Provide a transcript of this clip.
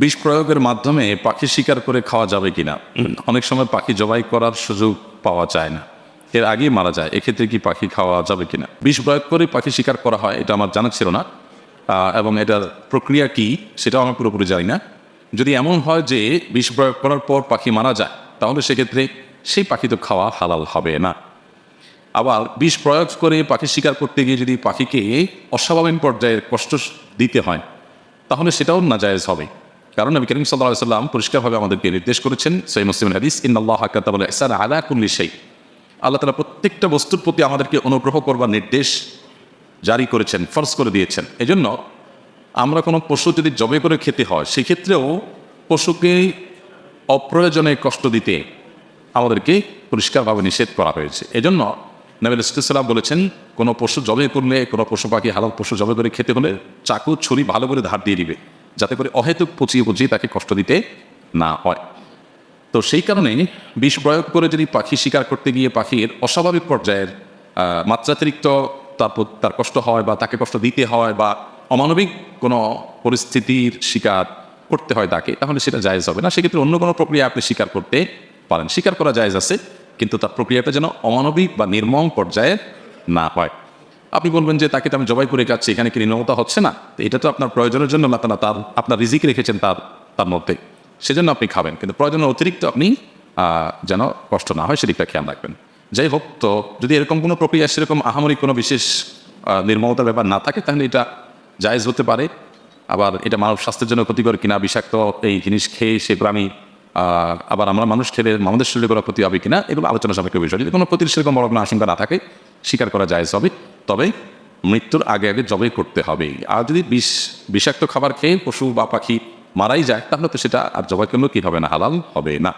বিষ প্রয়োগের মাধ্যমে পাখি শিকার করে খাওয়া যাবে কিনা? অনেক সময় পাখি জবাই করার সুযোগ পাওয়া যায় না, এর আগেই মারা যায়, এক্ষেত্রে কি পাখি খাওয়া যাবে কিনা? বিষ প্রয়োগ করে পাখি শিকার করা হয়, এটা আমার জানা ছিল না, এবং এটার প্রক্রিয়া কি সেটাও আমি পুরোপুরি জানি না। যদি এমন হয় যে বিষ প্রয়োগ করার পর পাখি মারা যায়, তাহলে সেক্ষেত্রে সেই পাখি তো খাওয়া হালাল হবে না। আবার বিষ প্রয়োগ করে পাখি শিকার করতে গিয়ে যদি পাখিকে অস্বাভাবিক পর্যায়ে কষ্ট দিতে হয়, তাহলে সেটাও নাজায়েজ হবে। কারণ নবী করিম সাল্লাল্লাহু আলাইহি ওয়াসাল্লাম পরিষ্কারভাবে আমাদেরকে নির্দেশ করেছেন, সহিহ মুসলিমের হাদিস, ইন্নাল্লাহা কাতাবাল ইহসানা আলা কুল্লি শাই। আল্লাহ তাআলা প্রত্যেকটা বস্তুর প্রতি আমাদেরকে অনুগ্রহ করবার নির্দেশ জারি করেছেন, ফরজ করে দিয়েছেন। এজন্য আমরা কোনো পশু যদি জবে করে খেতে হয়, সেক্ষেত্রেও পশুকে অপ্রয়োজনে কষ্ট দিতে আমাদেরকে পরিষ্কারভাবে নিষেধ করা হয়েছে। এজন্য নবী আলাইহিস সালাম বলেছেন, কোনো পশু জবে করলে, কোনো পশু পাখি হালাল পশু জবে করে খেতে হলে চাকু ছুরি ভালো করে ধার দিয়ে দিবে, যাতে করে অহেতুক পচিয়ে তাকে কষ্ট দিতে না হয়। তো সেই কারণে বিষ প্রয়োগ করে যদি পাখি শিকার করতে গিয়ে পাখির অস্বাভাবিক পর্যায়ের মাত্রাতিরিক্ত তার কষ্ট হয়, বা তাকে কষ্ট দিতে হয়, বা অমানবিক কোনো পরিস্থিতির শিকার করতে হয় তাকে, তাহলে সেটা জায়েজ হবে না। সেক্ষেত্রে অন্য কোনো প্রক্রিয়া আপনি শিকার করতে পারেন, শিকার করা জায়েজ আছে, কিন্তু তার প্রক্রিয়াটা যেন অমানবিক বা নির্মম পর্যায়ে না হয়। আপনি বলবেন যে তাকে তো আমি জবাই করে খাচ্ছি, এখানে কি নির্মমতা হচ্ছে না? তো এটা তো আপনার প্রয়োজনের জন্য আল্লাহ তাআলা তার আপনার রিজিক রেখেছেন তার মধ্যে, সেজন্য আপনি খাবেন, কিন্তু প্রয়োজনের অতিরিক্ত আপনি যেন কষ্ট না হয় সেদিকটা খেয়াল রাখবেন। যাই হোক, তো যদি এরকম কোনো প্রক্রিয়া, সেরকম আহামরি কোনো বিশেষ নির্মমতার ব্যাপার না থাকে, তাহলে এটা জায়েজ হতে পারে। আবার এটা মানব স্বাস্থ্যের জন্য ক্ষতিকর কিনা, বিষাক্ত এই জিনিস খেয়ে সে প্রাণী আবার আমরা মানুষ খেলে আমাদের শরীরে কোনো ক্ষতি হবে কিনা, এগুলো আলোচনা সাপেক্ষ বিষয়। যদি কোনো ক্ষতির সেরকম বড় কোনো আশঙ্কা না থাকে, স্বীকার করা জায়েজ হবে, তবে মৃত্যুর আগে আগে জবাই করতে হবে। আর যদি বিষাক্ত খাবার খেয়ে পশু বা পাখি মারাই যায়, তাহলে তো সেটা আর জবাই করলেও কি হবে না, হালাল হবে না।